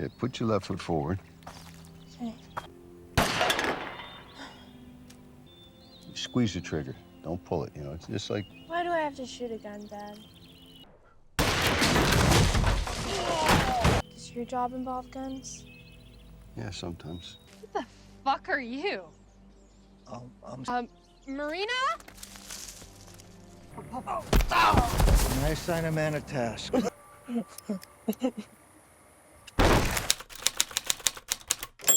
Okay, put your left foot forward. Okay. Squeeze the trigger. Don't pull it, you know. It's just like... Why do I have to shoot a gun, Dad? Does your job involve guns? Yeah, sometimes. Who the fuck are you? Marina? I assign a man a task.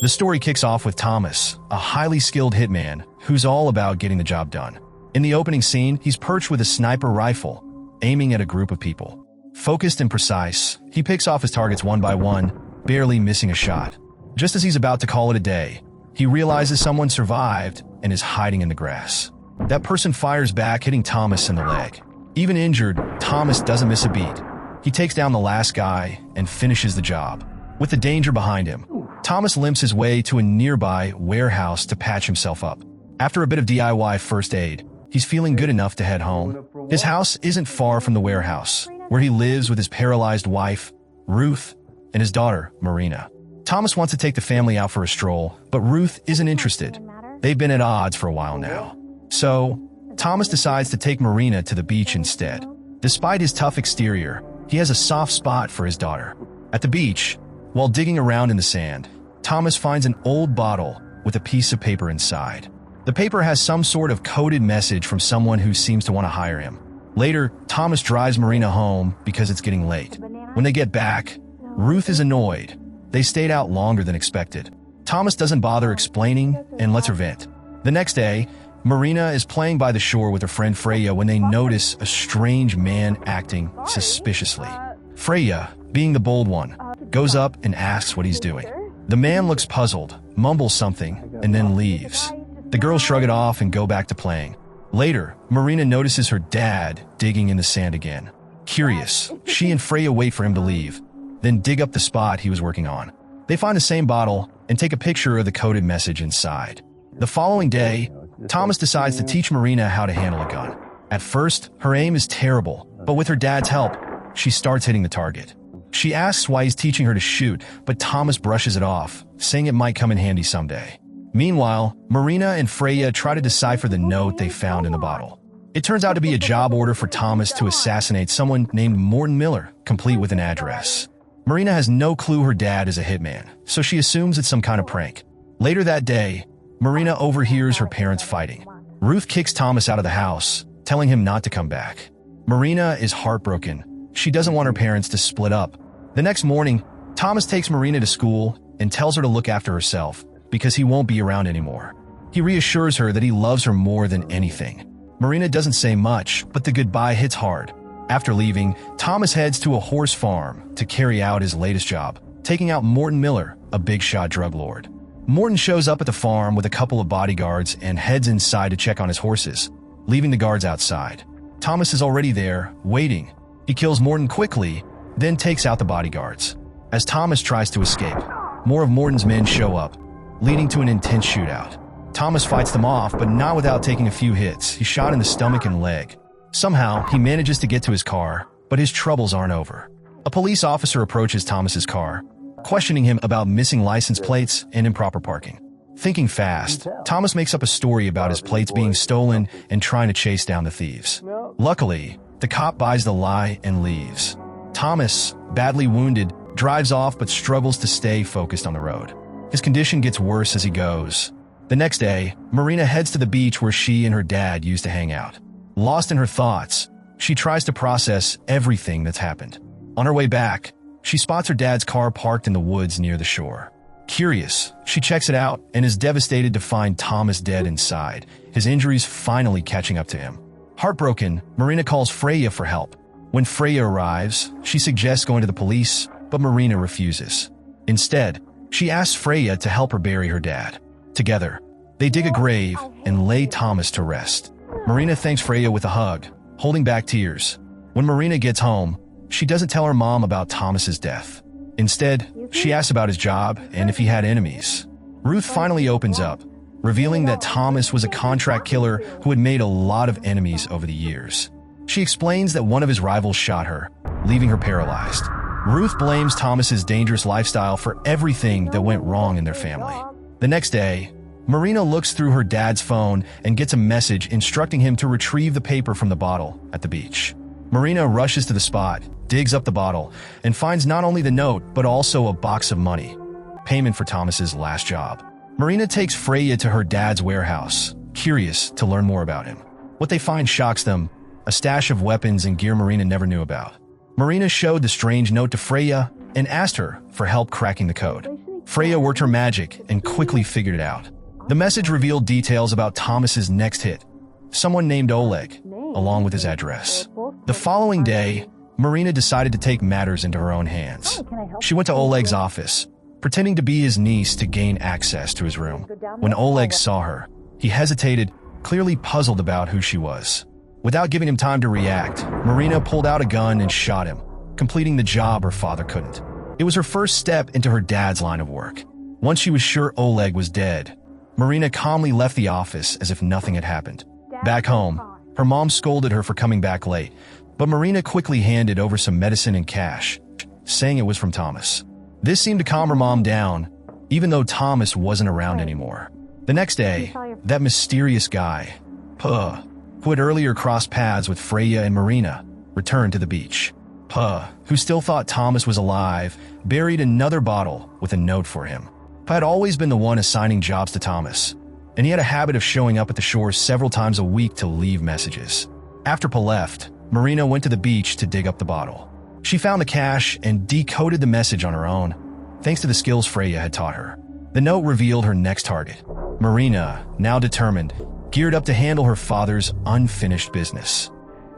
The story kicks off with Thomas, a highly skilled hitman who's all about getting the job done. In the opening scene, he's perched with a sniper rifle, aiming at a group of people. Focused and precise, he picks off his targets one by one, barely missing a shot. Just as he's about to call it a day, he realizes someone survived and is hiding in the grass. That person fires back, hitting Thomas in the leg. Even injured, Thomas doesn't miss a beat. He takes down the last guy and finishes the job. With the danger behind him, Thomas limps his way to a nearby warehouse to patch himself up. After a bit of DIY first aid, he's feeling good enough to head home. His house isn't far from the warehouse, where he lives with his paralyzed wife, Ruth, and his daughter, Marina. Thomas wants to take the family out for a stroll, but Ruth isn't interested. They've been at odds for a while now. So, Thomas decides to take Marina to the beach instead. Despite his tough exterior, he has a soft spot for his daughter. At the beach, while digging around in the sand, Thomas finds an old bottle with a piece of paper inside. The paper has some sort of coded message from someone who seems to want to hire him. Later, Thomas drives Marina home because it's getting late. When they get back, Ruth is annoyed. They stayed out longer than expected. Thomas doesn't bother explaining and lets her vent. The next day, Marina is playing by the shore with her friend Freya when they notice a strange man acting suspiciously. Freya, being the bold one, goes up and asks what he's doing. The man looks puzzled, mumbles something, and then leaves. The girls shrug it off and go back to playing. Later, Marina notices her dad digging in the sand again. Curious, she and Freya wait for him to leave, then dig up the spot he was working on. They find the same bottle and take a picture of the coded message inside. The following day, Thomas decides to teach Marina how to handle a gun. At first, her aim is terrible, but with her dad's help, she starts hitting the target. She asks why he's teaching her to shoot, but Thomas brushes it off, saying it might come in handy someday. Meanwhile, Marina and Freya try to decipher the note they found in the bottle. It turns out to be a job order for Thomas to assassinate someone named Morton Miller, complete with an address. Marina has no clue her dad is a hitman, so she assumes it's some kind of prank. Later that day, Marina overhears her parents fighting. Ruth kicks Thomas out of the house, telling him not to come back. Marina is heartbroken. She doesn't want her parents to split up. The next morning, Thomas takes Marina to school and tells her to look after herself because he won't be around anymore. He reassures her that he loves her more than anything. Marina doesn't say much, but the goodbye hits hard. After leaving, Thomas heads to a horse farm to carry out his latest job, taking out Morton Miller, a big-shot drug lord. Morton shows up at the farm with a couple of bodyguards and heads inside to check on his horses, leaving the guards outside. Thomas is already there, waiting. He kills Morton quickly, then takes out the bodyguards. As Thomas tries to escape, more of Morton's men show up, leading to an intense shootout. Thomas fights them off, but not without taking a few hits. He's shot in the stomach and leg. Somehow, he manages to get to his car, but his troubles aren't over. A police officer approaches Thomas's car, questioning him about missing license plates and improper parking. Thinking fast, Thomas makes up a story about his plates being stolen and trying to chase down the thieves. Luckily, the cop buys the lie and leaves. Thomas, badly wounded, drives off but struggles to stay focused on the road. His condition gets worse as he goes. The next day, Marina heads to the beach where she and her dad used to hang out. Lost in her thoughts, she tries to process everything that's happened. On her way back, she spots her dad's car parked in the woods near the shore. Curious, she checks it out and is devastated to find Thomas dead inside, his injuries finally catching up to him. Heartbroken, Marina calls Freya for help. When Freya arrives, she suggests going to the police, but Marina refuses. Instead, she asks Freya to help her bury her dad. Together, they dig a grave and lay Thomas to rest. Marina thanks Freya with a hug, holding back tears. When Marina gets home, she doesn't tell her mom about Thomas's death. Instead, she asks about his job and if he had enemies. Ruth finally opens up, revealing that Thomas was a contract killer who had made a lot of enemies over the years. She explains that one of his rivals shot her, leaving her paralyzed. Ruth blames Thomas's dangerous lifestyle for everything that went wrong in their family. The next day, Marina looks through her dad's phone and gets a message instructing him to retrieve the paper from the bottle at the beach. Marina rushes to the spot, digs up the bottle, and finds not only the note, but also a box of money, payment for Thomas's last job. Marina takes Freya to her dad's warehouse, curious to learn more about him. What they find shocks them, a stash of weapons and gear Marina never knew about. Marina showed the strange note to Freya and asked her for help cracking the code. Freya worked her magic and quickly figured it out. The message revealed details about Thomas's next hit, someone named Oleg, along with his address. The following day, Marina decided to take matters into her own hands. She went to Oleg's office, pretending to be his niece to gain access to his room. When Oleg saw her, he hesitated, clearly puzzled about who she was. Without giving him time to react, Marina pulled out a gun and shot him, completing the job her father couldn't. It was her first step into her dad's line of work. Once she was sure Oleg was dead, Marina calmly left the office as if nothing had happened. Back home, her mom scolded her for coming back late, but Marina quickly handed over some medicine and cash, saying it was from Thomas. This seemed to calm her mom down, even though Thomas wasn't around anymore. The next day, that mysterious guy, Puh, who had earlier crossed paths with Freya and Marina, returned to the beach. Puh, who still thought Thomas was alive, buried another bottle with a note for him. Puh had always been the one assigning jobs to Thomas, and he had a habit of showing up at the shore several times a week to leave messages. After Puh left, Marina went to the beach to dig up the bottle. She found the cash and decoded the message on her own, thanks to the skills Freya had taught her. The note revealed her next target. Marina, now determined, geared up to handle her father's unfinished business.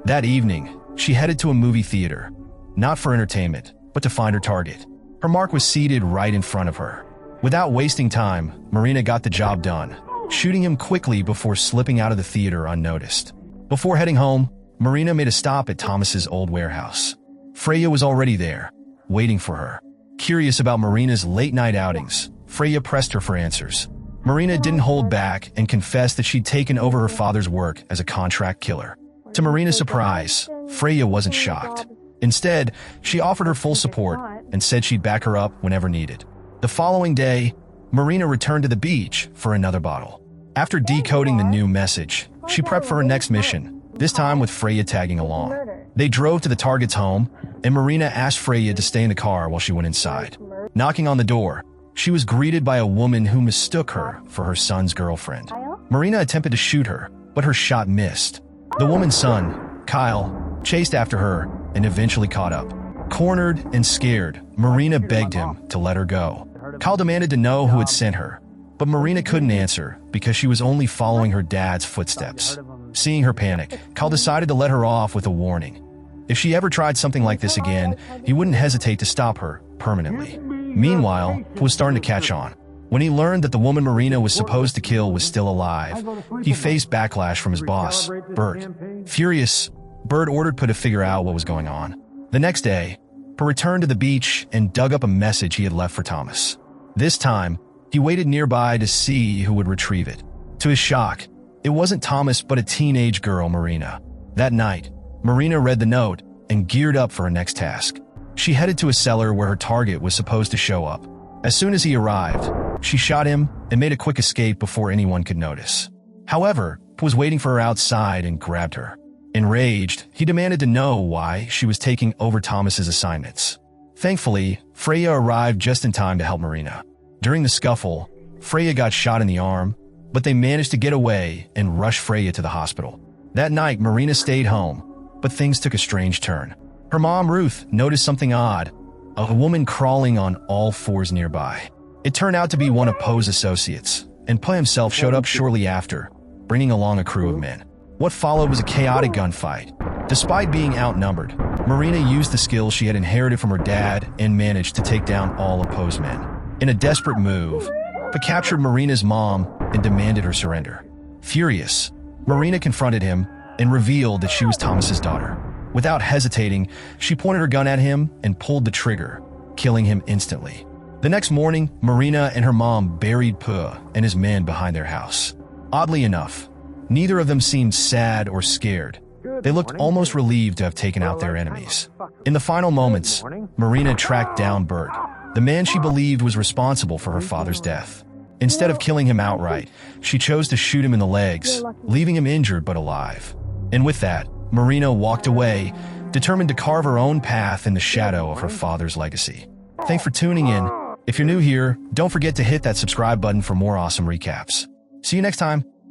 That evening, she headed to a movie theater, not for entertainment, but to find her target. Her mark was seated right in front of her. Without wasting time, Marina got the job done, shooting him quickly before slipping out of the theater unnoticed. Before heading home, Marina made a stop at Thomas's old warehouse. Freya was already there, waiting for her. Curious about Marina's late-night outings, Freya pressed her for answers. Marina didn't hold back and confessed that she'd taken over her father's work as a contract killer. To Marina's surprise, Freya wasn't shocked. Instead, she offered her full support and said she'd back her up whenever needed. The following day, Marina returned to the beach for another bottle. After decoding the new message, she prepped for her next mission, this time with Freya tagging along. They drove to the target's home, and Marina asked Freya to stay in the car while she went inside. Knocking on the door, she was greeted by a woman who mistook her for her son's girlfriend. Marina attempted to shoot her, but her shot missed. The woman's son, Kyle, chased after her and eventually caught up. Cornered and scared, Marina begged him to let her go. Kyle demanded to know who had sent her, but Marina couldn't answer because she was only following her dad's footsteps. Seeing her panic, Kyle decided to let her off with a warning. If she ever tried something like this again, he wouldn't hesitate to stop her permanently. Meanwhile, Puh was starting to catch on. When he learned that the woman Marina was supposed to kill was still alive, he faced backlash from his boss, Bert. Furious, Bert ordered Puh to figure out what was going on. The next day, Puh returned to the beach and dug up a message he had left for Thomas. This time, he waited nearby to see who would retrieve it. To his shock, it wasn't Thomas but a teenage girl, Marina. That night, Marina read the note and geared up for her next task. She headed to a cellar where her target was supposed to show up. As soon as he arrived, she shot him and made a quick escape before anyone could notice. However, Puh was waiting for her outside and grabbed her. Enraged, he demanded to know why she was taking over Thomas's assignments. Thankfully, Freya arrived just in time to help Marina. During the scuffle, Freya got shot in the arm, but they managed to get away and rush Freya to the hospital. That night, Marina stayed home, but things took a strange turn. Her mom, Ruth, noticed something odd, a woman crawling on all fours nearby. It turned out to be one of Puh's associates, and Puh himself showed up shortly after, bringing along a crew of men. What followed was a chaotic gunfight. Despite being outnumbered, Marina used the skills she had inherited from her dad and managed to take down all of Puh's men. In a desperate move, Puh captured Marina's mom and demanded her surrender. Furious, Marina confronted him and revealed that she was Thomas's daughter. Without hesitating, she pointed her gun at him and pulled the trigger, killing him instantly. The next morning, Marina and her mom buried Puh and his men behind their house. Oddly enough, neither of them seemed sad or scared. They looked almost relieved to have taken out their enemies. In the final moments, Marina tracked down Bert, the man she believed was responsible for her father's death. Instead of killing him outright, she chose to shoot him in the legs, leaving him injured but alive. And with that, Marina walked away, determined to carve her own path in the shadow of her father's legacy. Thanks for tuning in. If you're new here, don't forget to hit that subscribe button for more awesome recaps. See you next time.